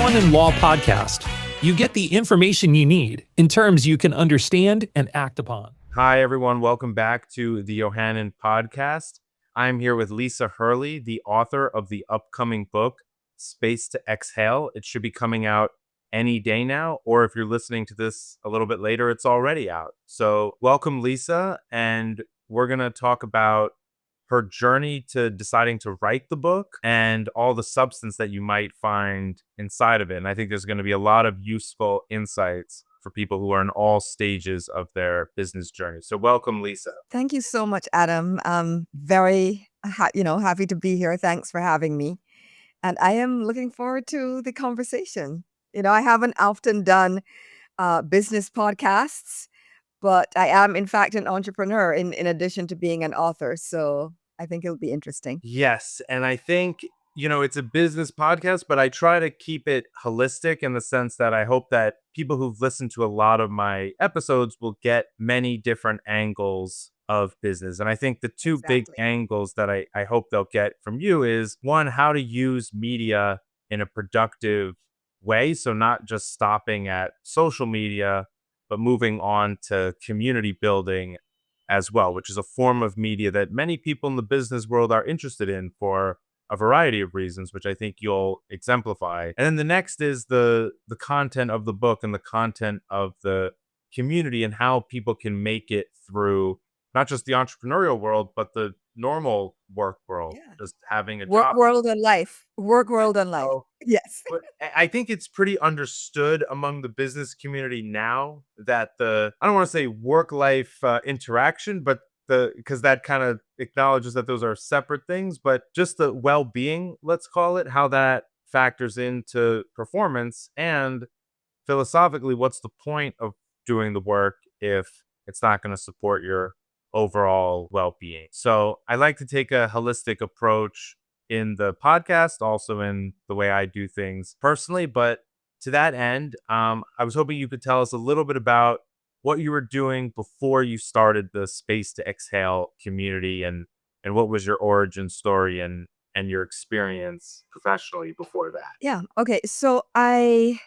Everyone in Law podcast. You get the information you need in terms you can understand and act upon. Hi, everyone. Welcome back to the Yohanan podcast. I'm here with Lisa Hurley, the author of the upcoming book, Space to Exhale. It should be coming out any day now, or if you're listening to this a little bit later, it's already out. So welcome, Lisa. And we're going to talk about her journey to deciding to write the book and all the substance that you might find inside of it. And I think there's going to be a lot of useful insights for people who are in all stages of their business journey. So welcome, Lisa. Thank you so much, Adam. I'm very, happy to be here. Thanks for having me. And I am looking forward to the conversation. I haven't often done business podcasts, but I am, in fact, an entrepreneur in addition to being an author. So I think it'll be interesting. Yes. And I think, it's a business podcast, but I try to keep it holistic in the sense that I hope that people who've listened to a lot of my episodes will get many different angles of business. And I think the two big Exactly. angles that I hope they'll get from you is one, how to use media in a productive way. So not just stopping at social media, but moving on to community building as well, which is a form of media that many people in the business world are interested in for a variety of reasons, which I think you'll exemplify. And then the next is the content of the book and the content of the community and how people can make it through not just the entrepreneurial world, but the normal work world, Yeah. just having a Work job. world and life. Work world and life. So, Yes. but I think it's pretty understood among the business community now that I don't want to say work-life interaction, but because that kind of acknowledges that those are separate things, but just the well-being, let's call it, how that factors into performance. And philosophically, what's the point of doing the work if it's not going to support your overall well-being? So I like to take a holistic approach in the podcast, also in the way I do things personally. But to that end, I was hoping you could tell us a little bit about what you were doing before you started the Space to Exhale community, and what was your origin story and your experience professionally before that. Yeah. Okay. So around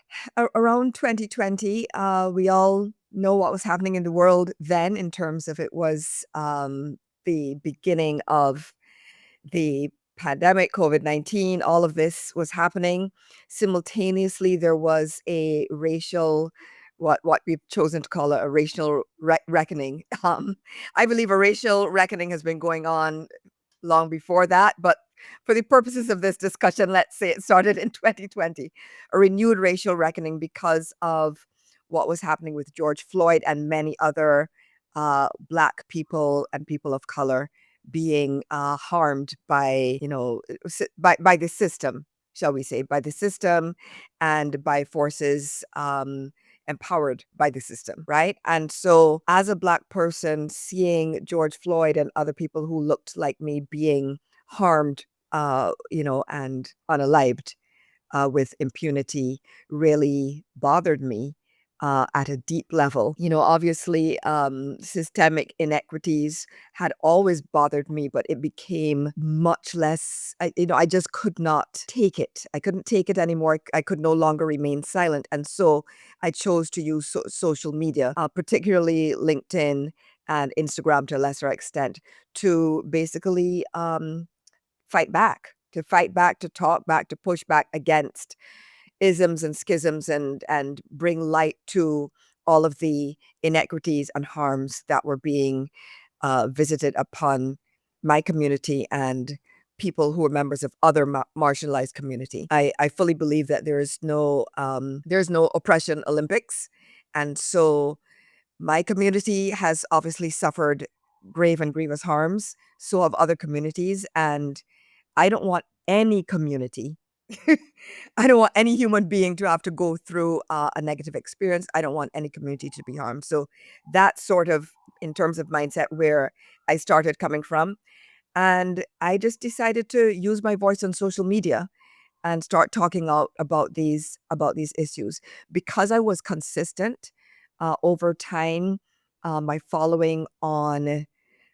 2020, we all know what was happening in the world then in terms of it was the beginning of the pandemic, COVID-19, all of this was happening. Simultaneously, there was a racial, what we've chosen to call a racial reckoning. I believe a racial reckoning has been going on long before that, but for the purposes of this discussion, let's say it started in 2020, a renewed racial reckoning because of what was happening with George Floyd and many other Black people and people of color being harmed by, by the system, shall we say, by the system and by forces empowered by the system, right? And so as a Black person, seeing George Floyd and other people who looked like me being harmed, and unalived with impunity really bothered me at a deep level. Obviously, systemic inequities had always bothered me, but it became much less, I just could not take it. I couldn't take it anymore. I could no longer remain silent. And so I chose to use social media, particularly LinkedIn and Instagram to a lesser extent, to basically fight back, to talk back, to push back against isms and schisms and bring light to all of the inequities and harms that were being visited upon my community and people who are members of other marginalized community. I fully believe that there's no oppression Olympics. And so my community has obviously suffered grave and grievous harms. So have other communities. And I don't want any community I don't want any human being to have to go through a negative experience. I don't want any community to be harmed. So that's sort of, in terms of mindset, where I started coming from. And I just decided to use my voice on social media and start talking out about these issues. Because I was consistent over time, my following on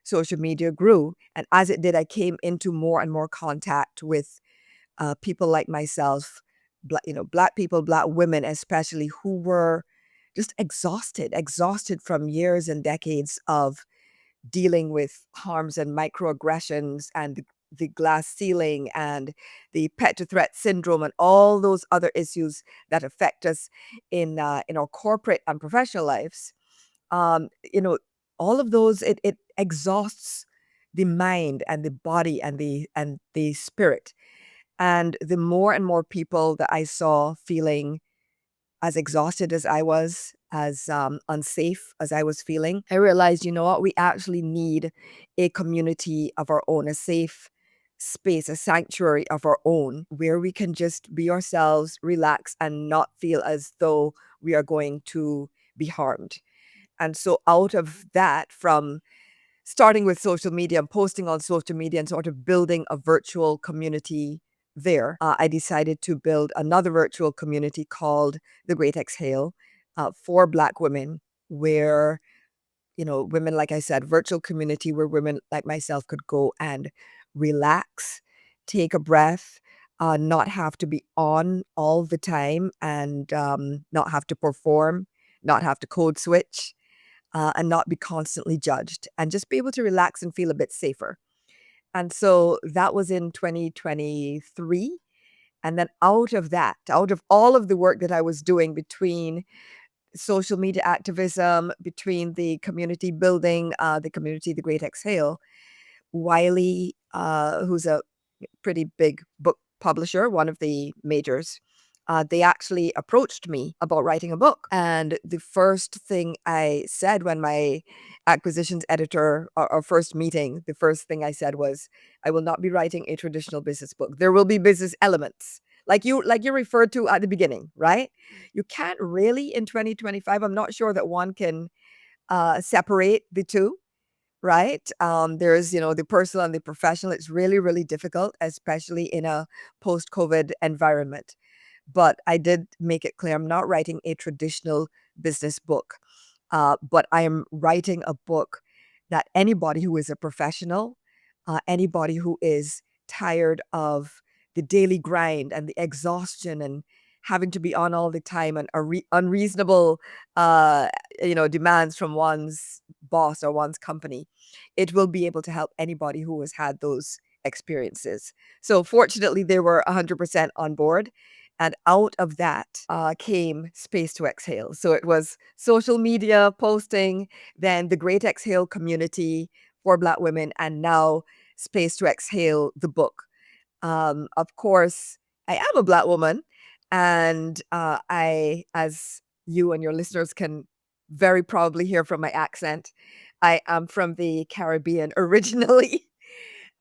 social media grew. And as it did, I came into more and more contact with people like myself Black people, Black women especially, who were just exhausted from years and decades of dealing with harms and microaggressions and the glass ceiling and the pet to threat syndrome and all those other issues that affect us in our corporate and professional lives. um, you know, all of those, it exhausts the mind and the body and the spirit. And the more and more people that I saw feeling as exhausted as I was, as unsafe as I was feeling, I realized, you know what, we actually need a community of our own, a safe space, a sanctuary of our own, where we can just be ourselves, relax, and not feel as though we are going to be harmed. And so out of that, from starting with social media and posting on social media and sort of building a virtual community there, I decided to build another virtual community called The Great Exhale, for Black women, where, women, like I said, virtual community where women like myself could go and relax, take a breath, not have to be on all the time, and not have to perform, not have to code switch, and not be constantly judged, and just be able to relax and feel a bit safer. And so that was in 2023. And then out of that, out of all of the work that I was doing between social media activism, between the community building, the community, The Great Exhale, Wiley, who's a pretty big book publisher, one of the majors, they actually approached me about writing a book. And the first thing I said when my acquisitions editor, our first meeting, the first thing I said was, I will not be writing a traditional business book. There will be business elements. Like you referred to at the beginning, right? You can't really in 2025. I'm not sure that one can separate the two, right? There's, the personal and the professional. It's really, really difficult, especially in a post-COVID environment. But I did make it clear I'm not writing a traditional business book, but I am writing a book that anybody who is a professional, anybody who is tired of the daily grind and the exhaustion and having to be on all the time and unreasonable, uh, demands from one's boss or one's company, it will be able to help anybody who has had those experiences. So fortunately, they were 100% on board. And out of that came Space to Exhale. So it was social media posting, then the Great Exhale community for Black women, and now Space to Exhale, the book. Of course, I am a Black woman, and as you and your listeners can very probably hear from my accent, I am from the Caribbean originally.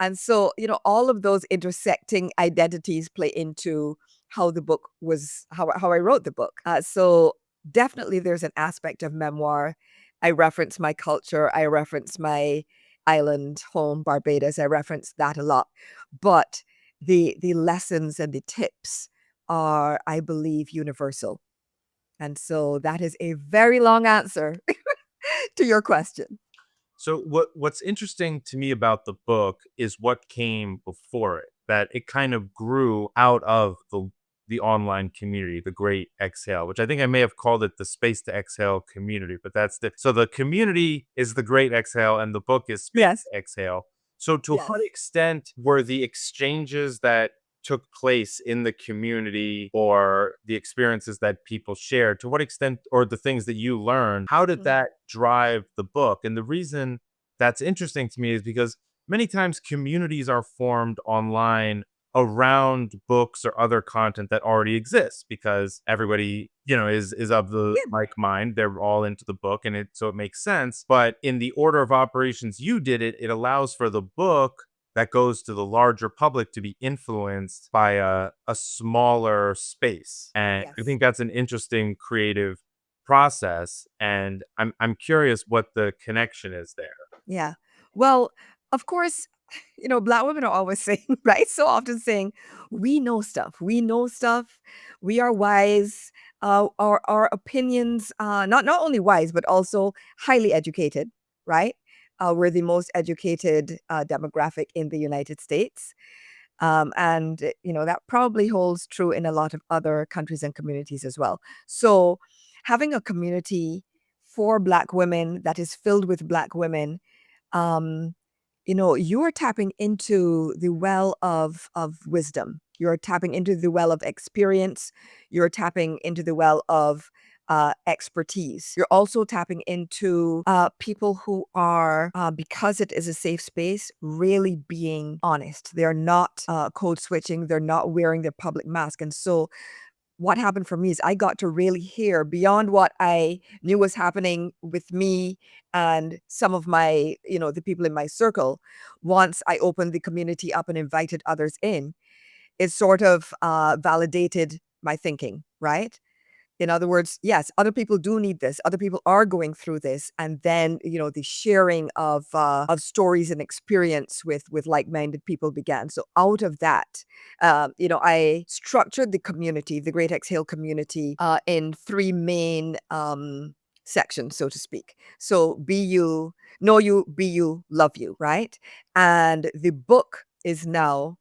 And so, all of those intersecting identities play into how the book was, how I wrote the book. So definitely there's an aspect of memoir. I reference my culture. I reference my island home, Barbados. I reference that a lot. But the lessons and the tips are, I believe, universal. And so that is a very long answer to your question. So what's interesting to me about the book is what came before it. That it kind of grew out of the online community, the Great Exhale, which I think I may have called it the Space to Exhale community, but that's so the community is the Great Exhale and the book is Space Yes. to Exhale. So to Yes. what extent were the exchanges that took place in the community or the experiences that people shared, to what extent, or the things that you learned, how did that drive the book? And the reason that's interesting to me is because many times communities are formed online around books or other content that already exists because everybody is of the Yeah. like mind. They're all into the book, and it makes sense. But in the order of operations you did it allows for the book that goes to the larger public to be influenced by a smaller space. And I Yes. think that's an interesting creative process. And I'm curious what the connection is there. Yeah. Well, of course, Black women are always saying, right? So often saying, we know stuff. We know stuff. We are wise. Our opinions, not only wise, but also highly educated, right? We're the most educated demographic in the United States. And that probably holds true in a lot of other countries and communities as well. So having a community for Black women that is filled with Black women, um, you are tapping into the well of wisdom. You're tapping into the well of experience. You're tapping into the well of expertise. You're also tapping into people who are, because it is a safe space, really being honest. They're not code switching. They're not wearing their public mask. And so what happened for me is I got to really hear beyond what I knew was happening with me and some of my, the people in my circle. Once I opened the community up and invited others in, it sort of validated my thinking, right? In other words, yes, other people do need this. Other people are going through this, and then the sharing of stories and experience with like-minded people began. So out of that, I structured the community, the Great Exhale community, in three main sections, so to speak. So be you, know you, be you, love you, right? And the book is now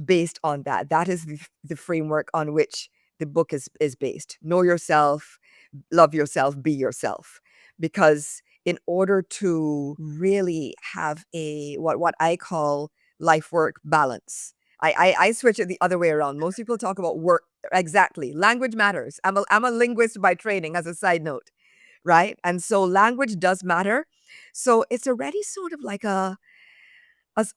based on that. That is the framework on which the book is based. Know yourself, love yourself, be yourself. Because in order to really have a what I call life work balance, I switch it the other way around. Most people talk about work. Exactly. Language matters. I'm a linguist by training, as a side note, right? And so language does matter. So it's already sort of like a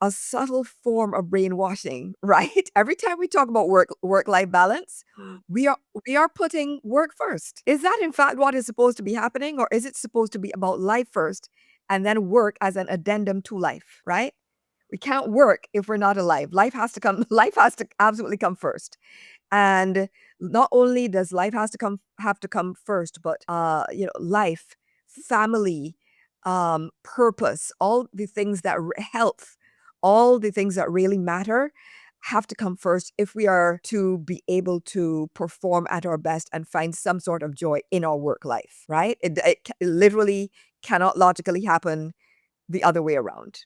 subtle form of brainwashing, right? Every time we talk about work-life balance, we are putting work first. Is that in fact what is supposed to be happening, or is it supposed to be about life first and then work as an addendum to life, right? We can't work if we're not alive. Life has to come, life has to absolutely come first. And not only does life have to come first, but life, family, purpose, all the things that health, all the things that really matter have to come first if we are to be able to perform at our best and find some sort of joy in our work life, right? It literally cannot logically happen the other way around.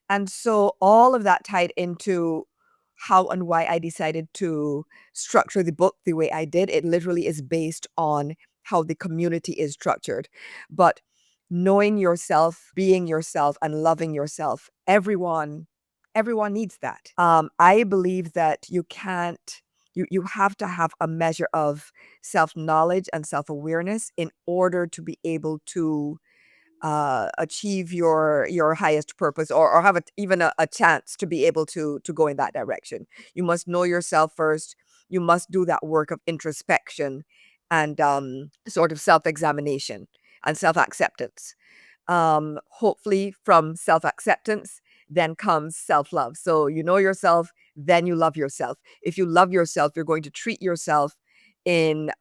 And so all of that tied into how and why I decided to structure the book the way I did. It literally is based on how the community is structured. But knowing yourself, being yourself, and loving yourself, everyone needs that. I believe that you have to have a measure of self-knowledge and self-awareness in order to be able to achieve your highest purpose, or have even a chance to be able to go in that direction. You must know yourself first. You must do that work of introspection and sort of self-examination and self-acceptance. Hopefully from self-acceptance then comes self-love. So you know yourself, then you love yourself. If you love yourself, you're going to treat yourself in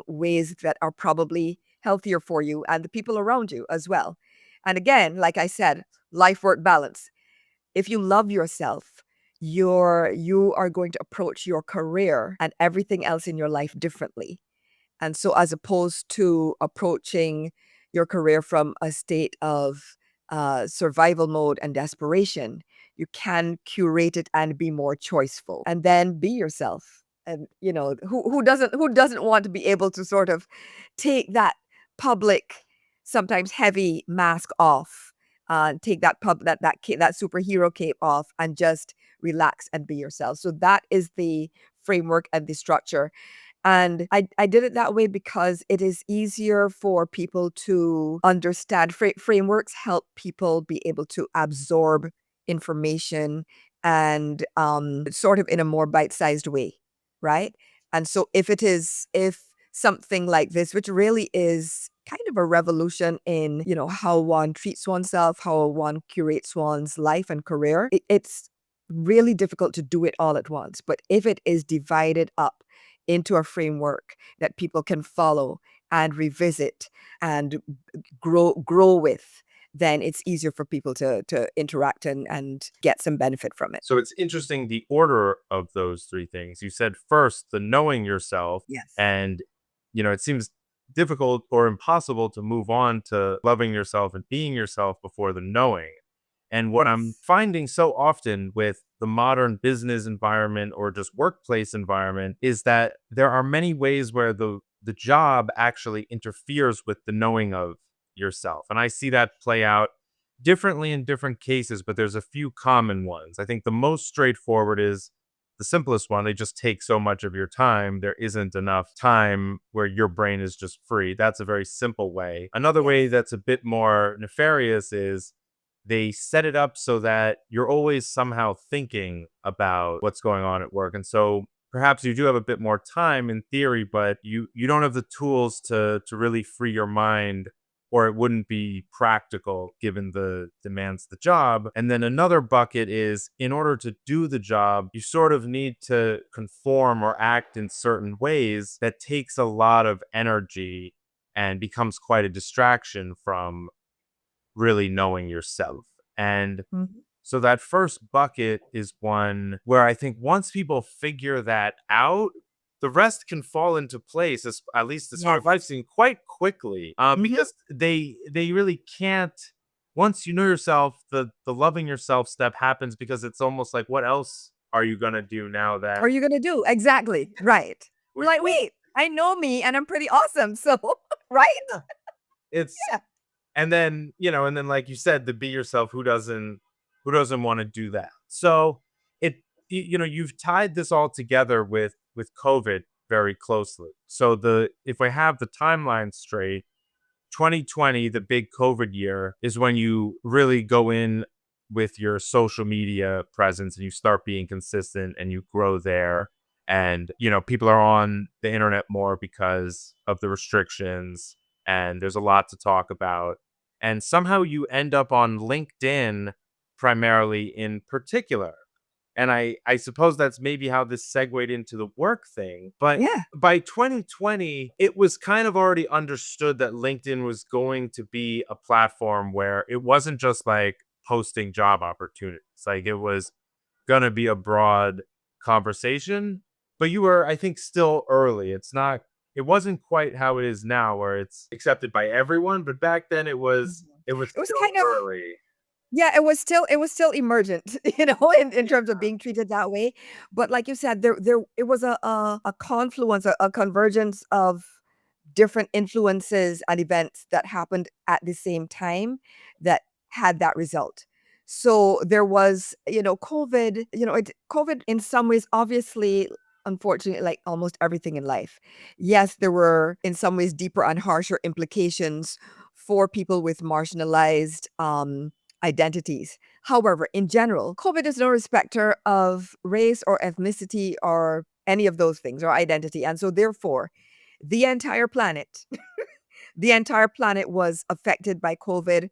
ways that are probably healthier for you and the people around you as well. And again, like I said, life work balance. If you love yourself, you are going to approach your career and everything else in your life differently. And so, as opposed to approaching your career from a state of survival mode and desperation, you can curate it and be more choiceful, and then be yourself. And who doesn't want to be able to sort of take that public, sometimes heavy mask off, take that superhero cape off, and just relax and be yourself. So that is the framework and the structure. And I did it that way because it is easier for people to understand. Frameworks help people be able to absorb information and sort of in a more bite-sized way, right? And so if something like this, which really is kind of a revolution in, how one treats oneself, how one curates one's life and career, it's really difficult to do it all at once. But if it is divided up into a framework that people can follow and revisit and grow with, then it's easier for people to interact and get some benefit from it. So it's interesting the order of those three things. You said first the knowing yourself, Yes. and it seems difficult or impossible to move on to loving yourself and being yourself before the knowing. And what I'm Yes. finding so often with the modern business environment or just workplace environment is that there are many ways where the job actually interferes with the knowing of yourself. And I see that play out differently in different cases, but there's a few common ones. I think the most straightforward is the simplest one. They just take so much of your time. There isn't enough time where your brain is just free. That's a very simple way. Another way that's a bit more nefarious is they set it up so that you're always somehow thinking about what's going on at work. And so perhaps you do have a bit more time in theory, but you don't have the tools to really free your mind, or it wouldn't be practical given the demands of the job. And then another bucket is, in order to do the job, you sort of need to conform or act in certain ways that takes a lot of energy and becomes quite a distraction from really knowing yourself. And Mhm. so that first bucket is one where I think once people figure that out, the rest can fall into place, at least as far as I've Yes. seen, quite quickly. Mhm. Because they really can't. Once you know yourself, the loving yourself step happens, because it's almost like, what else are you gonna do now that Are you gonna do? Exactly. Right. We're like, wait, I know me and I'm pretty awesome. So, right? it's Yeah. and then, and then, like you said, the be yourself, who doesn't want to do that? So you've tied this all together with COVID very closely. So the if I have the timeline straight, 2020, the big COVID year, is when you really go in with your social media presence and you start being consistent and you grow there. And, people are on the internet more because of the restrictions, and there's a lot to talk about. And somehow you end up on LinkedIn primarily in particular. And I suppose that's maybe how this segued into the work thing. But Yeah. by 2020, it was kind of already understood that LinkedIn was going to be a platform where it wasn't just like posting job opportunities. Like, it was going to be a broad conversation. But you were, I think, still early. It wasn't quite how it is now, where it's accepted by everyone. But back then Mhm. it was It was still kind of early. Yeah, it was still emergent, in terms of being treated that way. But like you said, there it was a confluence, a convergence of different influences and events that happened at the same time that had that result. So there was, COVID, COVID in some ways, obviously, unfortunately, like almost everything in life. Yes, there were in some ways deeper and harsher implications for people with marginalized identities. However, in general, COVID is no respecter of race or ethnicity or any of those things or identity. And so therefore, the entire planet the entire planet was affected by COVID.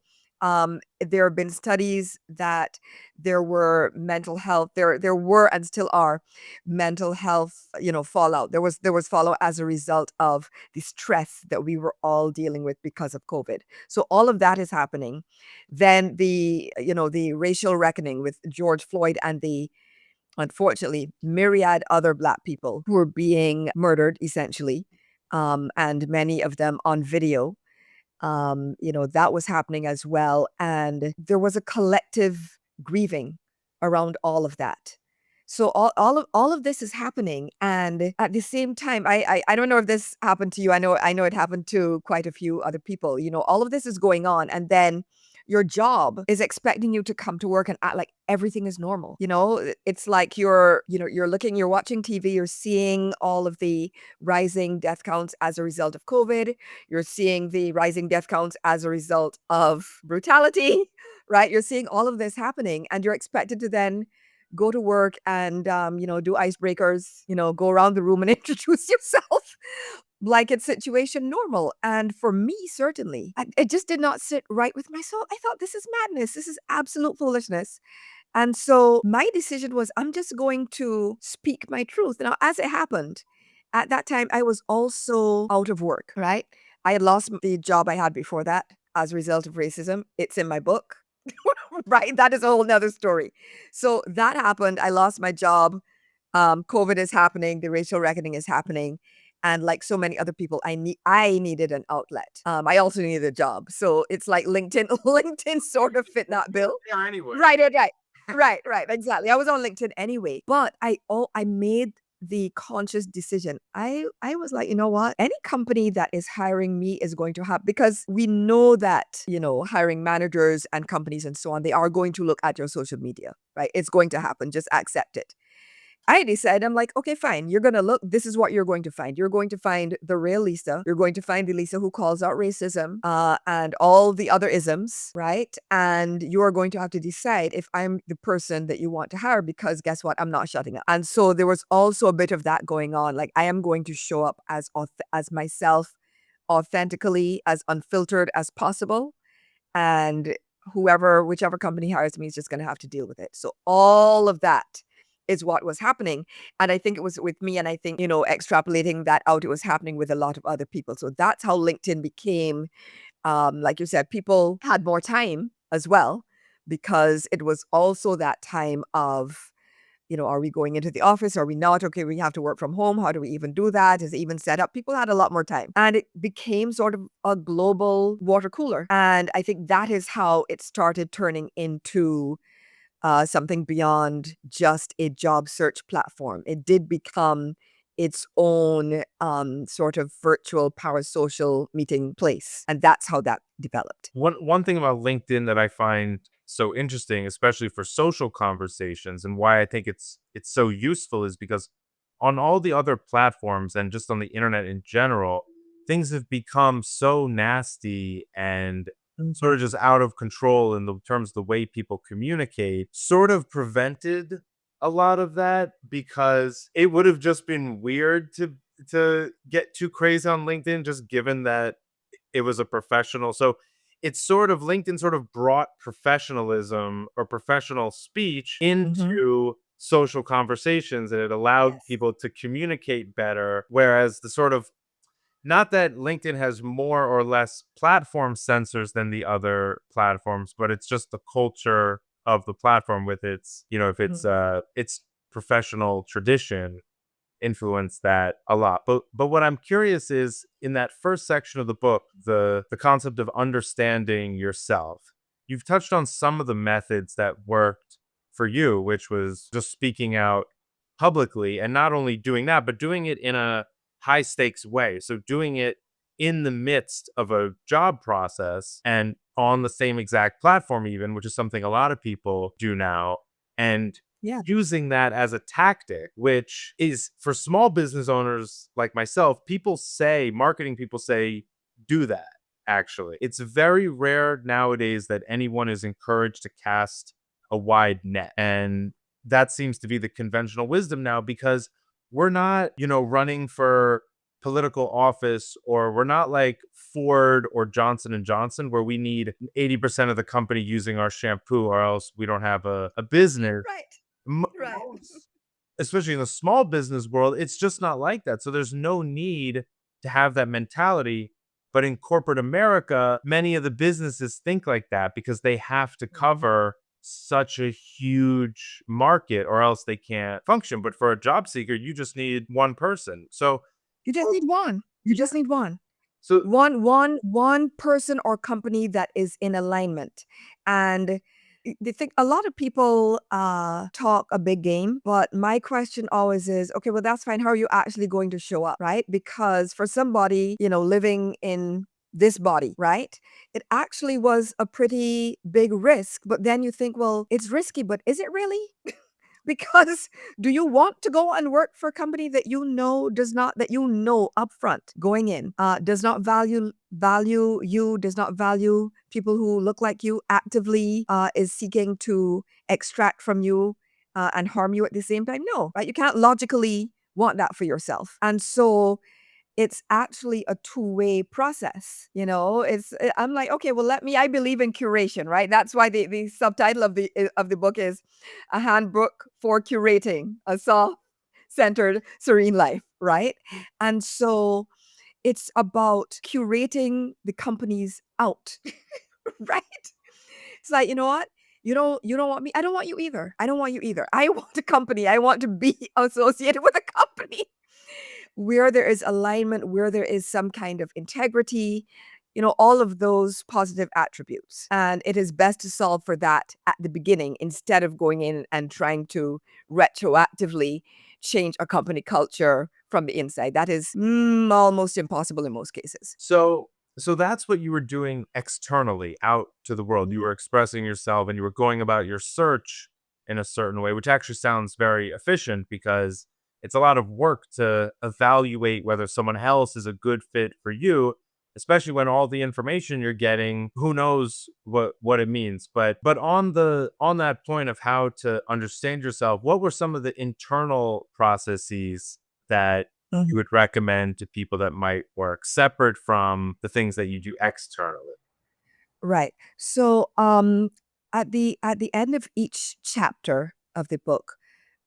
There have been studies that there were mental health, there were and still are mental health, fallout. There was fallout as a result of the stress that we were all dealing with because of COVID. So all of that is happening. Then the racial reckoning with George Floyd and the unfortunately, myriad other Black people who were being murdered, essentially, and many of them on video. That was happening as well. And there was a collective grieving around all of that. So all of this is happening, and at the same time, I don't know if this happened to you. I know it happened to quite a few other people. All of this is going on, and then your job is expecting you to come to work and act like everything is normal. It's like you're watching TV, you're seeing all of the rising death counts as a result of COVID. You're seeing the rising death counts as a result of brutality, right? You're seeing all of this happening, and you're expected to then go to work and do icebreakers, go around the room and introduce yourself like it's situation normal. And for me, certainly, it just did not sit right with my soul. I thought, this is madness. This is absolute foolishness. And so my decision was, I'm just going to speak my truth. Now, as it happened, at that time, I was also out of work, right? I had lost the job I had before that as a result of racism. It's in my book, right? That is a whole nother story. So that happened. I lost my job. COVID is happening. The racial reckoning is happening. And like so many other people, I needed an outlet. I also needed a job. So it's like LinkedIn, LinkedIn sort of fit that bill. Yeah, anyway. Right, right, right. Right, exactly. I was on LinkedIn anyway, but I made the conscious decision. I was like, you know what? Any company that is hiring me is going to have, because we know that, hiring managers and companies and so on, they are going to look at your social media, right? It's going to happen. Just accept it. I decided, I'm like, okay, fine. You're going to look, this is what you're going to find. You're going to find the real Lisa. You're going to find the Lisa who calls out racism, and all the other isms, right? And you are going to have to decide if I'm the person that you want to hire, because guess what? I'm not shutting up. And so there was also a bit of that going on. Like, I am going to show up as myself, authentically, as unfiltered as possible. And whichever company hires me is just going to have to deal with it. So all of that is what was happening. And I think it was with me. And I think, extrapolating that out, it was happening with a lot of other people. So that's how LinkedIn became, like you said, people had more time as well, because it was also that time of, are we going into the office? Are we not? Okay, we have to work from home. How do we even do that? Is it even set up? People had a lot more time. And it became sort of a global water cooler. And I think that is how it started turning into something beyond just a job search platform. It did become its own sort of virtual parasocial meeting place. And that's how that developed. One thing about LinkedIn that I find so interesting, especially for social conversations, and why I think it's so useful, is because on all the other platforms and just on the internet in general, things have become so nasty and sort of just out of control in the terms of the way people communicate, sort of prevented a lot of that, because it would have just been weird to get too crazy on LinkedIn, just given that it was a professional. So it's sort of, LinkedIn sort of brought professionalism or professional speech into social conversations, and it allowed Yes. people to communicate better. Whereas the sort of, not that LinkedIn has more or less platform censors than the other platforms, but it's just the culture of the platform with its, if its professional tradition influence that a lot. But what I'm curious is, in that first section of the book, the concept of understanding yourself. You've touched on some of the methods that worked for you, which was just speaking out publicly, and not only doing that, but doing it in a high stakes way. So doing it in the midst of a job process and on the same exact platform, even, which is something a lot of people do now. And Yeah. using that as a tactic, which is, for small business owners like myself, marketing people say, do that. Actually, it's very rare nowadays that anyone is encouraged to cast a wide net. And that seems to be the conventional wisdom now, because we're not, running for political office, or we're not like Ford or Johnson and Johnson, where we need 80% of the company using our shampoo, or else we don't have a business. Right. Right. Most, especially in the small business world, it's just not like that. So there's no need to have that mentality. But in corporate America, many of the businesses think like that, because they have to cover such a huge market, or else they can't function. But for a job seeker, you just need one person. So You just need one. You just need one. so One person or company that is in alignment. And they think a lot of people talk a big game, but my question always is, okay, well, that's fine. How are you actually going to show up, right? Because for somebody, living in this body, right, it actually was a pretty big risk. But then you think, well, it's risky, but is it really? Because do you want to go and work for a company that that you know upfront going in, does not value you, does not value people who look like you, actively is seeking to extract from you and harm you at the same time? No, right? You can't logically want that for yourself. And so it's actually a two-way process. I'm like, okay, well, I believe in curation, right? That's why the subtitle of the book is A Handbook for Curating a Self-Centered Serene Life, right? And so it's about curating the companies out, right? It's like, you know what? You don't want me. I don't want you either. I don't want you either. I want a company. I want to be associated with a company where there is alignment, where there is some kind of integrity, all of those positive attributes. And it is best to solve for that at the beginning instead of going in and trying to retroactively change a company culture from the inside. That is almost impossible in most cases. So that's what you were doing externally out to the world. You were expressing yourself and you were going about your search in a certain way, which actually sounds very efficient because it's a lot of work to evaluate whether someone else is a good fit for you, especially when all the information you're getting, who knows what it means. But on that point of how to understand yourself, what were some of the internal processes that you would recommend to people that might work separate from the things that you do externally? Right. So at the end of each chapter of the book,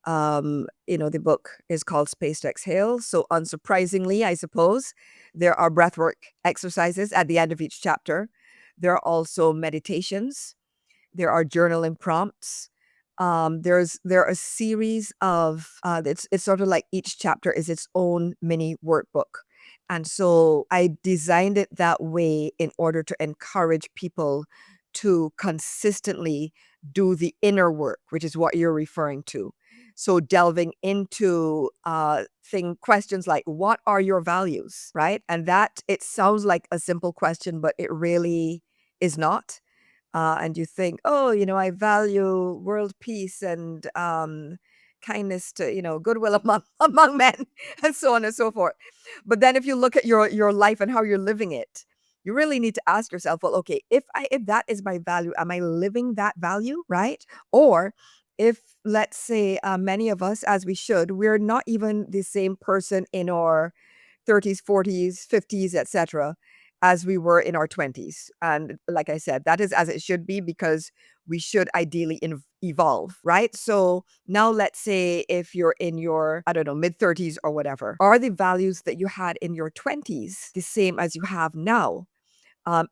the book is called Space to Exhale. So unsurprisingly, I suppose, there are breathwork exercises at the end of each chapter. There are also meditations. There are journaling prompts. There are a series of it's sort of like each chapter is its own mini workbook. And so I designed it that way in order to encourage people to consistently do the inner work, which is what you're referring to. So delving into questions like, what are your values, right? And that, it sounds like a simple question, but it really is not. And you think, oh, I value world peace and kindness to, goodwill among among men, and so on and so forth. But then if you look at your life and how you're living it, you really need to ask yourself, well, okay, if that is my value, am I living that value, right? Or if, let's say, many of us, as we should, we're not even the same person in our 30s, 40s, 50s, etc., as we were in our 20s. And like I said, that is as it should be because we should ideally evolve, right? So now let's say if you're in your, I don't know, mid 30s or whatever, are the values that you had in your 20s the same as you have now?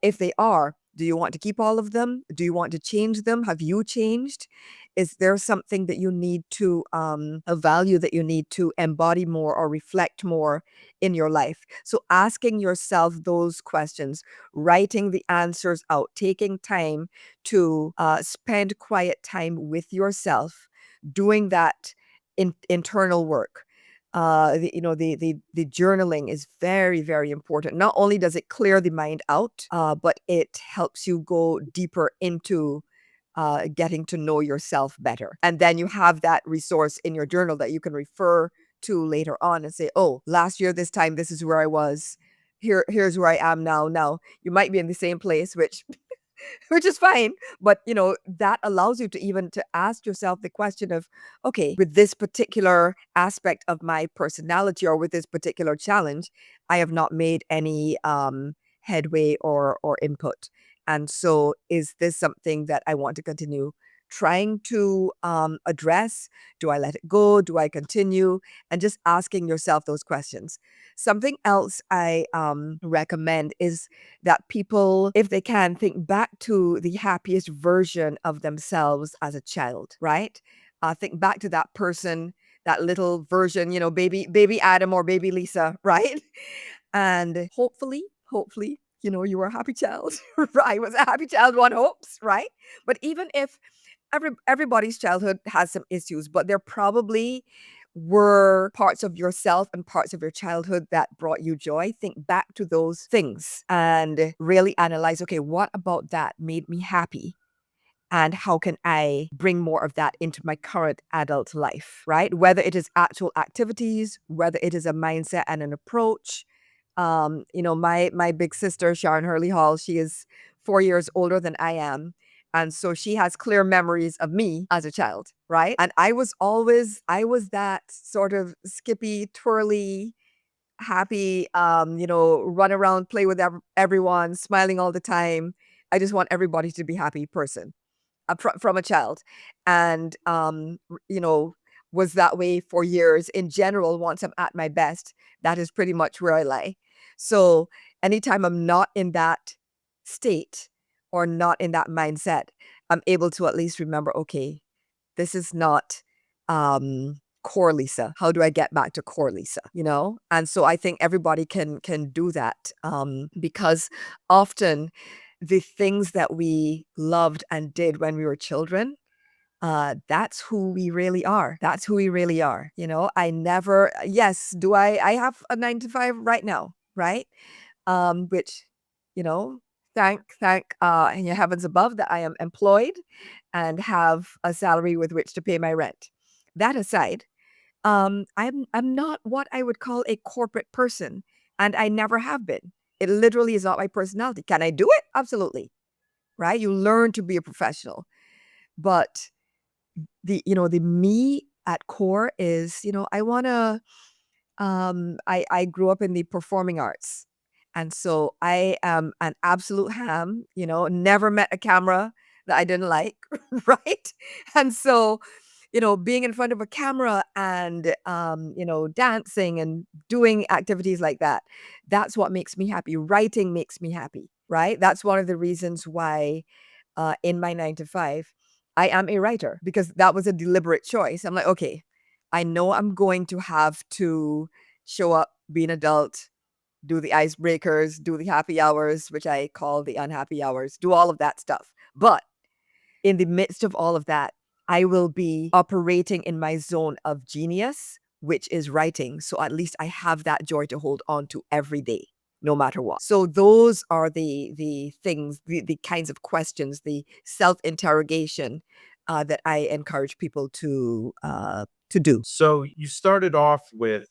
If they are, do you want to keep all of them? Do you want to change them? Have you changed? Is there something that you need to, a value that you need to embody more or reflect more in your life? So asking yourself those questions, writing the answers out, taking time to spend quiet time with yourself, doing that internal work. The journaling is very, very important. Not only does it clear the mind out, but it helps you go deeper into getting to know yourself better. And then you have that resource in your journal that you can refer to later on and say, oh, last year, this time, this is where I was. Here's where I am now. Now, you might be in the same place, which which is fine. But, that allows you to even to ask yourself the question of, okay, with this particular aspect of my personality or with this particular challenge, I have not made any headway or input. And so is this something that I want to continue trying to address? Do I let it go? Do I continue? And just asking yourself those questions. Something else I recommend is that people, if they can, think back to the happiest version of themselves as a child, right? Think back to that person, that little version, baby Adam or baby Lisa, right? And hopefully, you were a happy child. I was a happy child, one hopes, right? But even if everybody's childhood has some issues, but there probably were parts of yourself and parts of your childhood that brought you joy. Think back to those things and really analyze, okay, what about that made me happy? And how can I bring more of that into my current adult life, right? Whether it is actual activities, whether it is a mindset and an approach. My big sister, Sharon Hurley Hall, she is 4 years older than I am. And so she has clear memories of me as a child, right? And I was that sort of skippy, twirly, happy, run around, play with everyone, smiling all the time. I just want everybody to be happy person from a child. And, was that way for years. In general, once I'm at my best, that is pretty much where I lie. So anytime I'm not in that state or not in that mindset, I'm able to at least remember, okay, this is not core Lisa? How do I get back to core Lisa? And so I think everybody can do that, because often the things that we loved and did when we were children, that's who we really are. That's who we really are. I never, yes, I have a 9 to 5 right now, right? Which, you know, thank in your heavens above that I am employed and have a salary with which to pay my rent. That aside, I'm not what I would call a corporate person, and I never have been. It literally is not my personality. Can I do it? Absolutely. Right? You learn to be a professional. But the me at core is, I want to I grew up in the performing arts. And so I am an absolute ham, never met a camera that I didn't like, right? And so, being in front of a camera and, dancing and doing activities like that, that's what makes me happy. Writing makes me happy, right? That's one of the reasons why in my 9 to 5, I am a writer, because that was a deliberate choice. I'm like, okay, I know I'm going to have to show up, be an adult, do the icebreakers, do the happy hours, which I call the unhappy hours, do all of that stuff. But in the midst of all of that, I will be operating in my zone of genius, which is writing. So at least I have that joy to hold on to every day, no matter what. So those are the things, the kinds of questions, the self-interrogation that I encourage people to do. So you started off with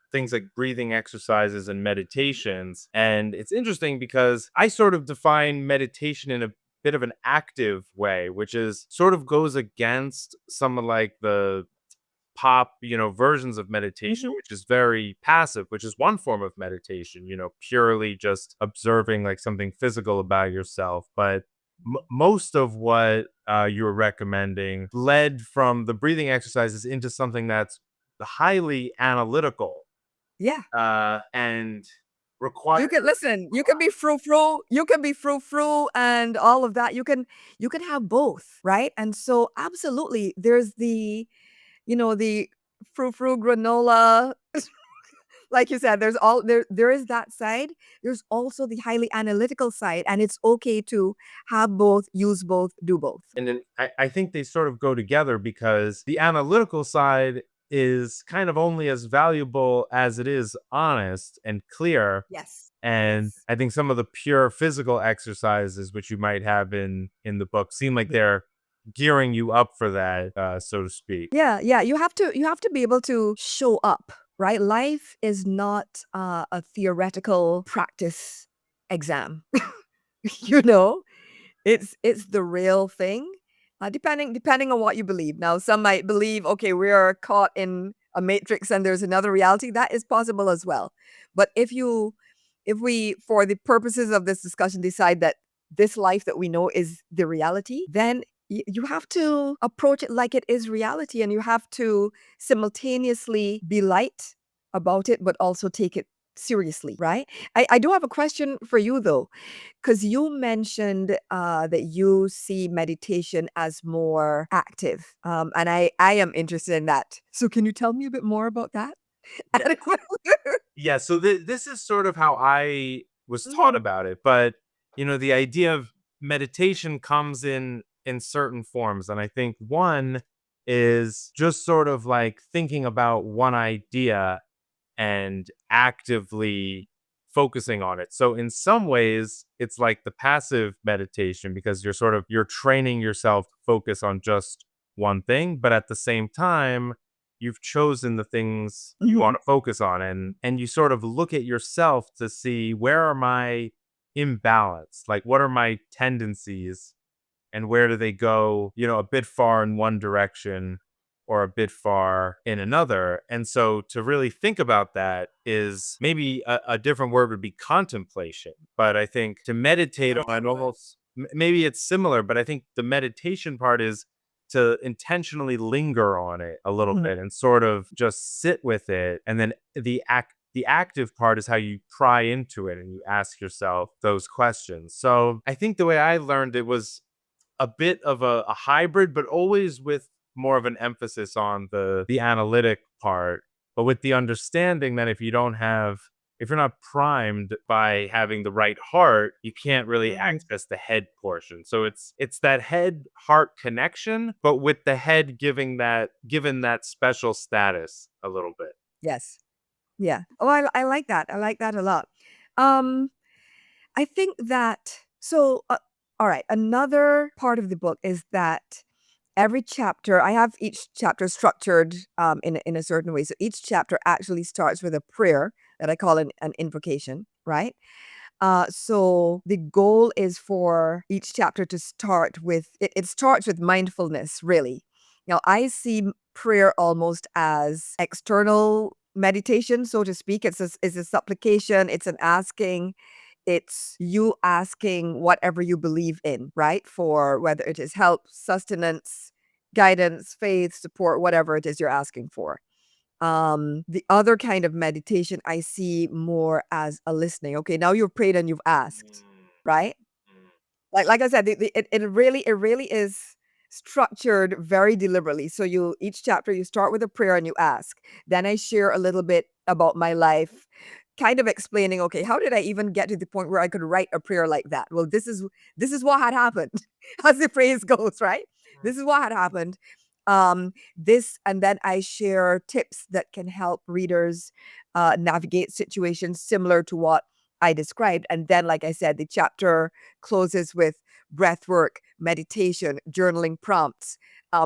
things like breathing exercises and meditations. And it's interesting because I sort of define meditation in a bit of an active way, which is sort of goes against some of like the pop, versions of meditation, Mhm. which is very passive, which is one form of meditation, purely just observing like something physical about yourself. But most of what you were recommending led from the breathing exercises into something that's highly analytical Yeah. and You requires. can listen, you can be frou-frou, you can be frou-frou and all of that. You can have both, right? And so absolutely there's the frou-frou granola. Like you said, there is that side. There's also the highly analytical side, and it's okay to have both, use both, do both. And then I think they sort of go together because the analytical side is kind of only as valuable as it is honest and clear. Yes. And Yes. I think some of the pure physical exercises which you might have in the book seem like they're gearing you up for that, so to speak. Yeah, yeah. You have to be able to show up, right? Life is not a theoretical practice exam. you know, it's the real thing. Depending on what you believe. Now, some might believe, okay, we are caught in a matrix and there's another reality. That is possible as well. But if we, for the purposes of this discussion, decide that this life that we know is the reality, then you have to approach it like it is reality, and you have to simultaneously be light about it, but also take it seriously, right? I do have a question for you though, because you mentioned that you see meditation as more active, and I am interested in that. So can you tell me a bit more about that? Yeah, so this is sort of how I was taught Mhm. about it, but the idea of meditation comes in certain forms, and I think one is just sort of like thinking about one idea and actively focusing on it. So in some ways, it's like the passive meditation because you're training yourself to focus on just one thing, but at the same time, you've chosen the things you Mhm. want to focus on and you sort of look at yourself to see where are my imbalance? Like what are my tendencies and where do they go, a bit far in one direction or a bit far in another. And so to really think about that is maybe a different word would be contemplation. But I think to meditate on almost maybe it's similar, but I think the meditation part is to intentionally linger on it a little Mhm. bit and sort of just sit with it. And then the active part is how you pry into it and you ask yourself those questions. So I think the way I learned it was a bit of a hybrid, but always with more of an emphasis on the analytic part, but with the understanding that if you're not primed by having the right heart, you can't really Mhm. access the head portion. So it's that head heart connection, but with the head given that special status a little bit. Yes. Yeah. Oh, I like that. I like that a lot. Um, I think that so all right, another part of the book is that every chapter, I have each chapter structured in a certain way. So each chapter actually starts with a prayer that I call an invocation, right? So the goal is for each chapter to start with it starts with mindfulness, really. Now I see prayer almost as external meditation, so to speak. It's a supplication, it's an asking, it's you asking whatever you believe in, right? For whether it is help, sustenance, guidance, faith, support, whatever it is you're asking for. The other kind of meditation I see more as a listening. Okay, now you've prayed and you've asked, Mm, right? mm. Like I said, it really is structured very deliberately. So you each chapter you start with a prayer and you ask. Then I share a little bit about my life, kind of explaining, okay, how did I even get to the point where I could write a prayer like that? Well, this is what had happened, as the phrase goes, right? This is what had happened. This and then I share tips that can help readers navigate situations similar to what I described. And then, like I said, the chapter closes with breath work, meditation, journaling prompts,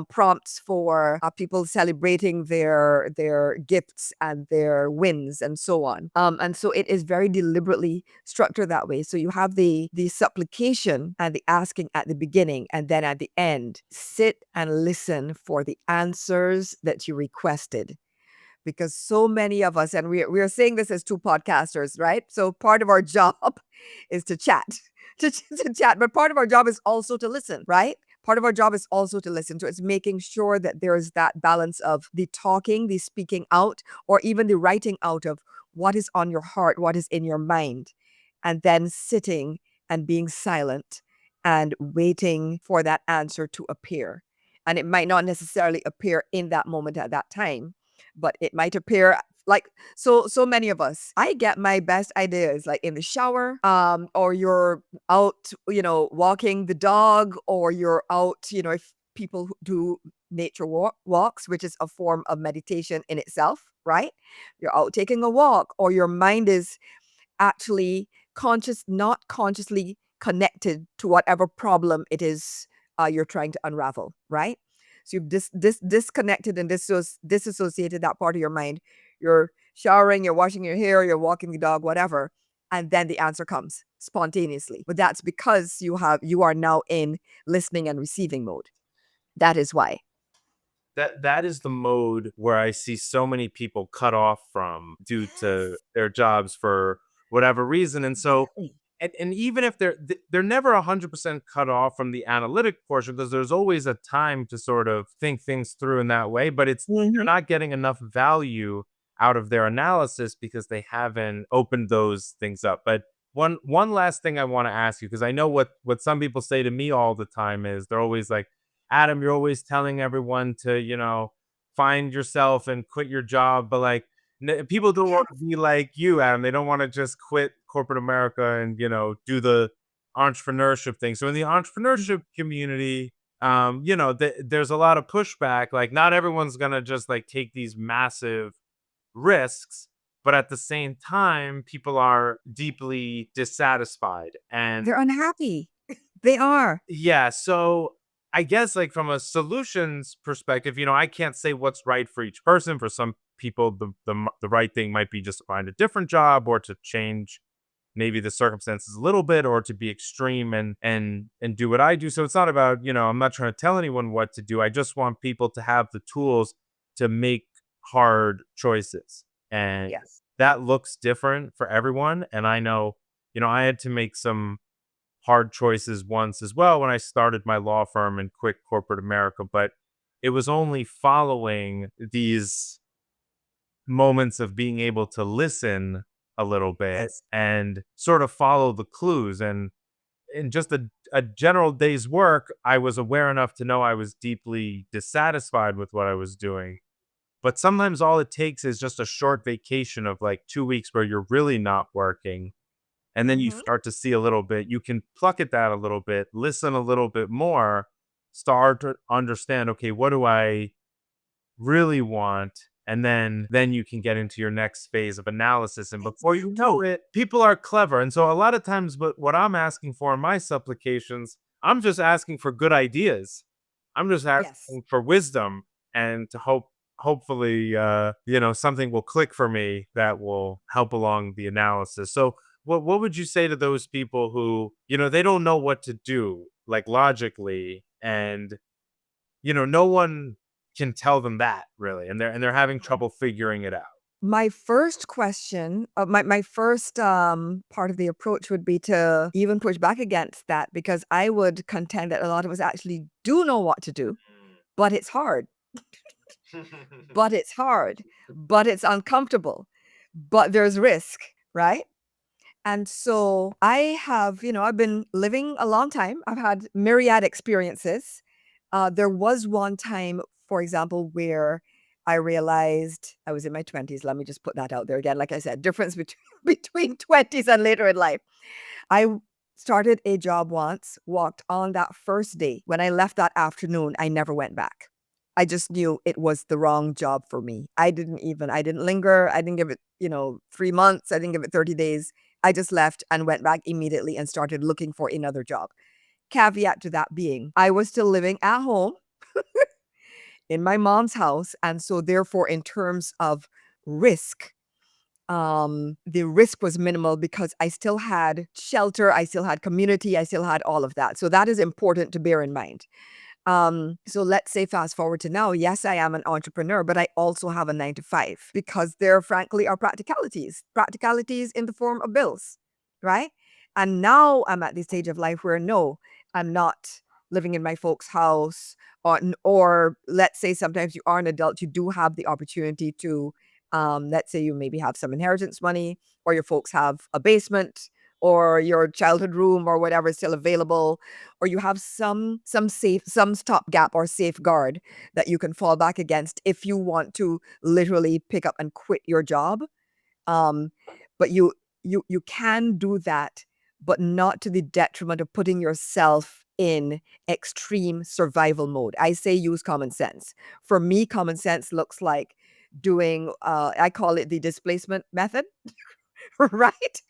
prompts for people celebrating their gifts and their wins and so on. And so it is very deliberately structured that way. So you have the supplication and the asking at the beginning, and then at the end, sit and listen for the answers that you requested because so many of us, and we are saying this as two podcasters, right? So part of our job is to chat, to chat, but part of our job is also to listen, right? Part of our job is also to listen. So it's making sure that there is that balance of the talking, the speaking out, or even the writing out of what is on your heart, what is in your mind, and then sitting and being silent and waiting for that answer to appear. And it might not necessarily appear in that moment at that time, but it might appear like so many of us. I get my best ideas like in the shower, or you're out, walking the dog, or you're out, if people who do nature walks, which is a form of meditation in itself, right? You're out taking a walk, or your mind is actually not consciously connected to whatever problem it is you're trying to unravel, right? So you've disconnected and disassociated that part of your mind. You're showering, you're washing your hair, you're walking the dog, whatever, and then the answer comes spontaneously. But that's because you are now in listening and receiving mode. That is why. That is the mode where I see so many people cut off from due to Yes, their jobs for whatever reason. And so exactly. and even if they're never 100% cut off from the analytic portion because there's always a time to sort of think things through in that way, but it's they're Mhm. not getting enough value out of their analysis because they haven't opened those things up. But one last thing I want to ask you, because I know what some people say to me all the time is they're always like, Adam, you're always telling everyone to, find yourself and quit your job, but like people don't want to be like you, Adam. They don't want to just quit corporate America and do the entrepreneurship thing. So in the entrepreneurship community, there's a lot of pushback. Like not everyone's gonna just like take these massive risks, but at the same time, people are deeply dissatisfied. And They're unhappy. They are. yeah, so I guess like from a solutions perspective, I can't say what's right for each person. For some people, the right thing might be just to find a different job or to change maybe the circumstances a little bit or to be extreme and do what I do. So it's not about, I'm not trying to tell anyone what to do. I just want people to have the tools to make hard choices. And Yes. that looks different for everyone. And I know, I had to make some hard choices once as well when I started my law firm and quit corporate America, but it was only following these moments of being able to listen a little bit Yes. and sort of follow the clues. And in just a general day's work, I was aware enough to know I was deeply dissatisfied with what I was doing. But sometimes all it takes is just a short vacation of like 2 weeks where you're really not working. And then you Mhm. start to see a little bit, you can pluck at that a little bit, listen a little bit more, start to understand, okay, what do I really want? And then you can get into your next phase of analysis. And before you know it, people are clever. And so a lot of times what I'm asking for in my supplications, I'm just asking for good ideas. I'm just Yes. asking for wisdom and to hopefully something will click for me that will help along the analysis. So what would you say to those people who, they don't know what to do like logically, and no one can tell them that really, and they're having trouble figuring it out. My first question, my first part of the approach would be to even push back against that because I would contend that a lot of us actually do know what to do, but it's hard, but it's hard, but it's uncomfortable, but there's risk, right? And so I have, I've been living a long time. I've had myriad experiences. There was one time, for example, where I realized I was in my 20s. Let me just put that out there again. Like I said, difference between between 20s and later in life. I started a job once, walked on that first day. When I left that afternoon, I never went back. I just knew it was the wrong job for me. I didn't linger. I didn't give it, 3 months. I didn't give it 30 days. I just left and went back immediately and started looking for another job. Caveat to that being, I was still living at home in my mom's house. And so therefore, in terms of risk, the risk was minimal because I still had shelter, I still had community, I still had all of that. So that is important to bear in mind. So let's say fast forward to now. Yes, I am an entrepreneur, but I also have a 9 to 5 because there frankly are practicalities in the form of bills, right? And now I'm at the stage of life where no, I'm not living in my folks' house, or let's say sometimes you are an adult, you do have the opportunity to, let's say you maybe have some inheritance money, or your folks have a basement, or your childhood room, or whatever is still available, or you have some stopgap or safeguard that you can fall back against if you want to literally pick up and quit your job. Um, but you can do that, but not to the detriment of putting yourself in extreme survival mode. I say use common sense. For me, common sense looks like doing I call it the displacement method. Right?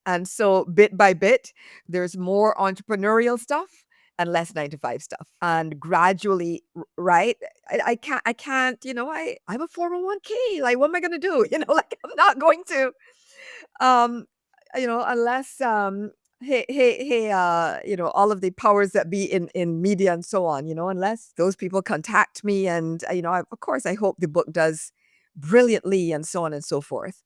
And so bit by bit, there's more entrepreneurial stuff and less 9 to 5 stuff. And gradually, right? I can't, I'm a 401k. Like, what am I gonna do? Like I'm not going to um, unless all of the powers that be in media and so on, unless those people contact me and of course I hope the book does brilliantly and so on and so forth.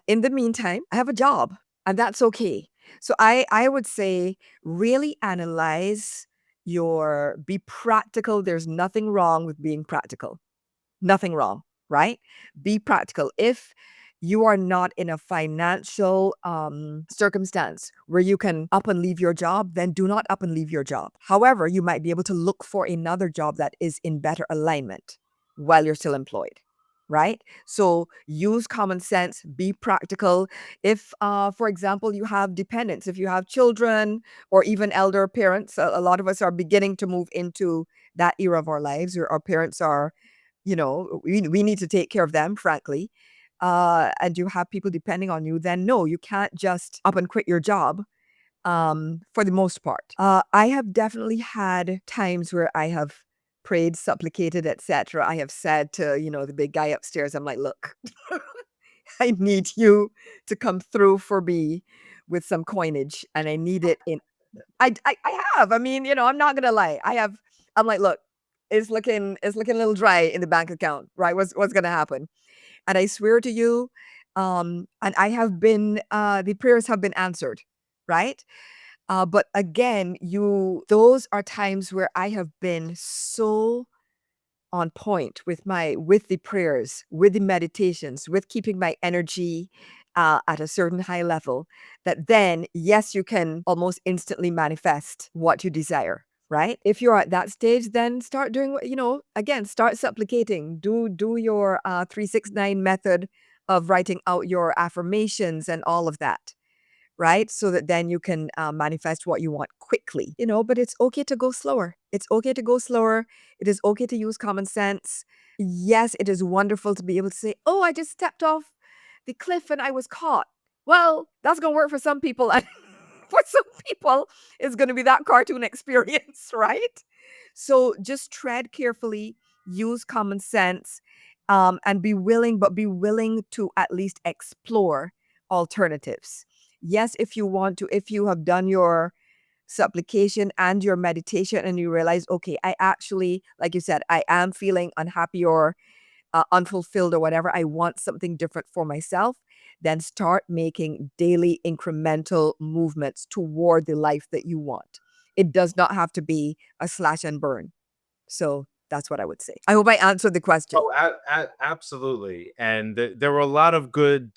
In the meantime, I have a job, and that's okay. So I would say really analyze be practical. There's nothing wrong with being practical. Nothing wrong, right? Be practical. If you are not in a financial circumstance where you can up and leave your job, then do not up and leave your job. However, you might be able to look for another job that is in better alignment while you're still employed. Right? So use common sense, be practical. If, for example, you have dependents, if you have children or even elder parents, a lot of us are beginning to move into that era of our lives where our parents are, we need to take care of them, frankly. And you have people depending on you, then no, you can't just up and quit your job for the most part. I have definitely had times where I have prayed, supplicated, etc. I have said to, the big guy upstairs, I'm like, look, I need you to come through for me with some coinage and I need it in I have. I mean, I'm not gonna lie. I'm like, look, it's looking a little dry in the bank account, right? What's gonna happen? And I swear to you, and I have been the prayers have been answered, right? But again, those are times where I have been so on point with the prayers, with the meditations, with keeping my energy at a certain high level, that then, yes, you can almost instantly manifest what you desire. Right? If you're at that stage, then start doing what, again, start supplicating. Do your 369 method of writing out your affirmations and all of that. Right? So that then you can manifest what you want quickly, but it's okay to go slower. It's okay to go slower. It is okay to use common sense. Yes, it is wonderful to be able to say, oh, I just stepped off the cliff and I was caught. Well, that's going to work for some people. And for some people, it's going to be that cartoon experience, right? So just tread carefully, use common sense, and be willing to at least explore alternatives. Yes, if you have done your supplication and your meditation and you realize, okay, I actually, like you said, I am feeling unhappy or unfulfilled or whatever, I want something different for myself, then start making daily incremental movements toward the life that you want. It does not have to be a slash and burn. So that's what I would say. I hope I answered the question. Oh, absolutely. And there were a lot of good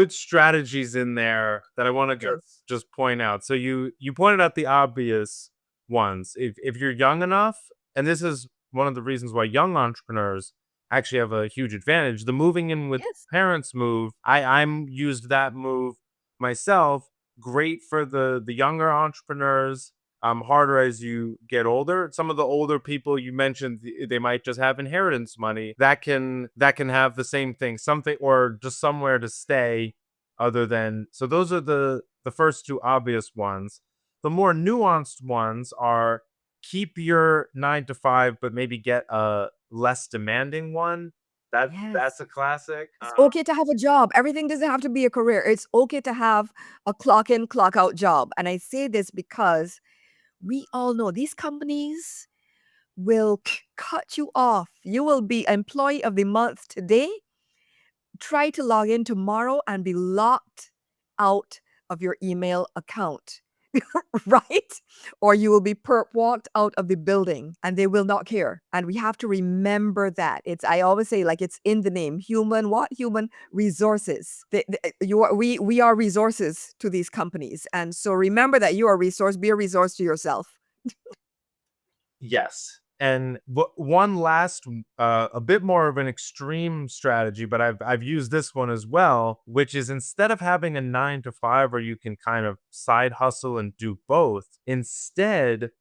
strategies in there that I want to Yes. just point out. So you pointed out the obvious ones. If you're young enough, and this is one of the reasons why young entrepreneurs actually have a huge advantage. The moving in with Yes. parents move, I'm used that move myself. Great for the younger entrepreneurs, harder as you get older. Some of the older people you mentioned, they might just have inheritance money that can have the same thing, something, or just somewhere to stay. Other than, so those are the first two obvious ones. The more nuanced ones are keep your 9 to 5, but maybe get a less demanding one. That's Yes. a classic. It's okay to have a job. Everything doesn't have to be a career. It's okay to have a clock in, clock out job. And I say this because we all know these companies will cut you off. You will be employee of the month today. Try to log in tomorrow and be locked out of your email account. Right? Or you will be perp walked out of the building and they will not care. And we have to remember that. I always say, like, it's in the name, human, what? Human resources. We are resources to these companies. And so remember that you are a resource, be a resource to yourself. Yes. And one last, a bit more of an extreme strategy, but I've used this one as well, which is instead of having a 9 to 5 where you can kind of side hustle and do both, instead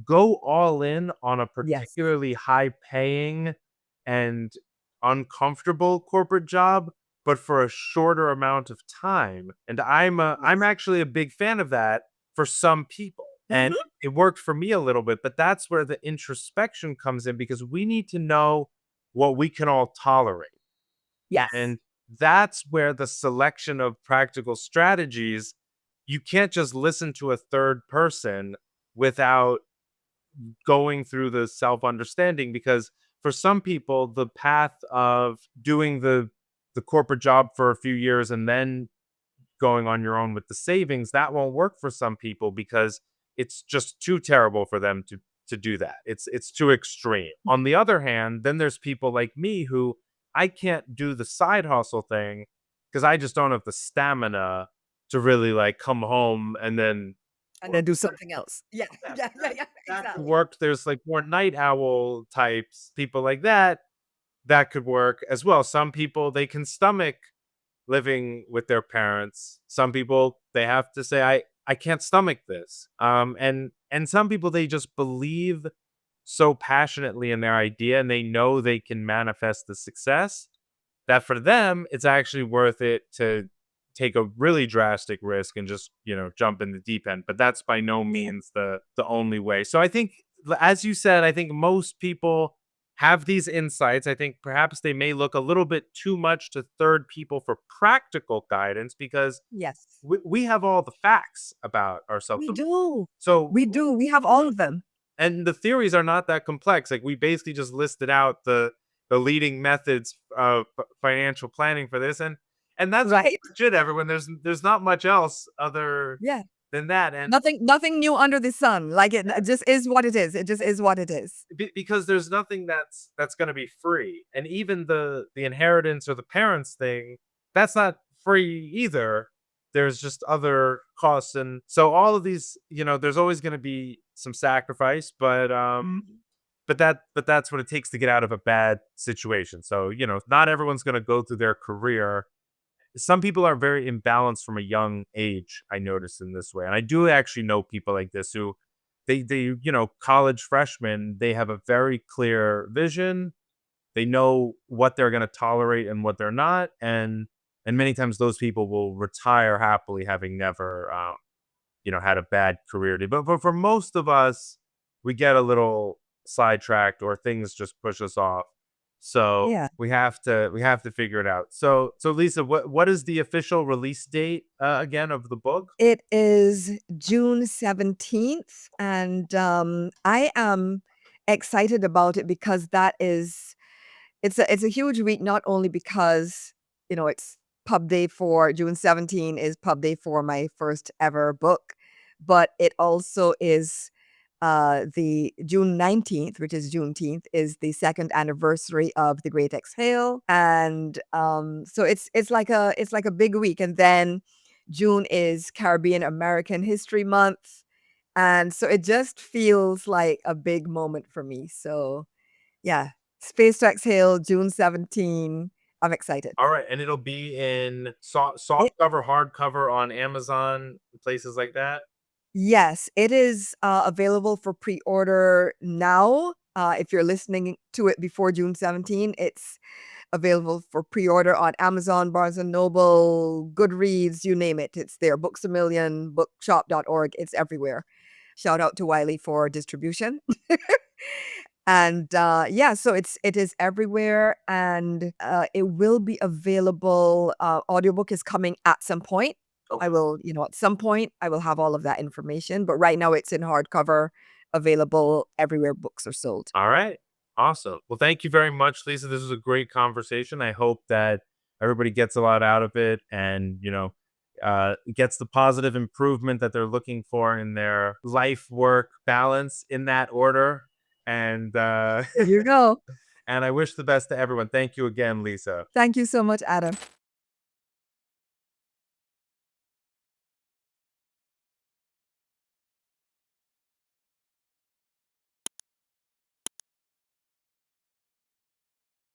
go all in on a Yes. particularly high paying and uncomfortable corporate job, but for a shorter amount of time. And I'm Yes. actually a big fan of that for some people. And Mhm. it worked for me a little bit, but that's where the introspection comes in because we need to know what we can all tolerate. Yes. And that's where the selection of practical strategies, you can't just listen to a third person without going through the self understanding, because for some people the path of doing the corporate job for a few years and then going on your own with the savings, that won't work for some people because it's just too terrible for them to do that. It's too extreme. On the other hand, then there's people like me who I can't do the side hustle thing because I just don't have the stamina to really like come home and then And then do something else. Yeah. yeah, Yeah. Yeah. Yeah. that could Exactly. work. There's like more night owl types, people like that, that could work as well. Some people, they can stomach living with their parents. Some people, they have to say, I can't stomach this. And some people, they just believe so passionately in their idea and they know they can manifest the success that for them it's actually worth it to take a really drastic risk and just, jump in the deep end. But that's by no Yeah. means the only way. So I think, as you said, I think most people have these insights. I think perhaps they may look a little bit too much to third people for practical guidance because Yes. we have all the facts about ourselves. We do. So, We do. We have all of them. and the theories are not that complex. Like, we basically just listed out the leading methods of financial planning for this, and that's Right? legit. Everyone, there's not much else other Yeah. than that. And Nothing new under the sun. Like it just is what it is. It just is what it is. because there's nothing that's going to be free, and even the inheritance or the parents thing, that's not free either. There's just other costs, and so all of these, there's always going to be some sacrifice, but that's what it takes to get out of a bad situation. So, not everyone's going to go through their career. Some people are very imbalanced from a young age, I noticed in this way. And I do actually know people like this who college freshmen, they have a very clear vision. They know what they're going to tolerate and what they're not. And many times those people will retire happily, having never had a bad career day. But for most of us, we get a little sidetracked or things just push us off. So Yeah. we have to figure it out. So Lisa, what is the official release date again of the book? It is June 17th, and I am excited about it because it's a huge week, not only because, it's pub day for June 17 is pub day for my first ever book, but it also is the June 19th, which is Juneteenth, is the second anniversary of The Great Exhale. And so it's like a big week. And then June is Caribbean American History Month. And so it just feels like a big moment for me. So yeah, Space to Exhale, June 17. I'm excited. All right, and it'll be in soft It, cover, hardcover on Amazon, places like that. yes, it is available for pre-order now. If you're listening to it before June 17, it's available for pre-order on Amazon, Barnes& and Noble, Goodreads, you name it. It's there. Books A Million, bookshop.org. It's everywhere. Shout out to Wiley for distribution. And yeah, so it is everywhere, and it will be available. Audiobook is coming at some point. I will, at some point, I will have all of that information. But right now, it's in hardcover, available everywhere books are sold. All right. Awesome. Well, thank you very much, Lisa. This was a great conversation. I hope that everybody gets a lot out of it and, gets the positive improvement that they're looking for in their life work balance in that order. And, Here you go. and I wish the best to everyone. Thank you again, Lisa. Thank you so much, Adam.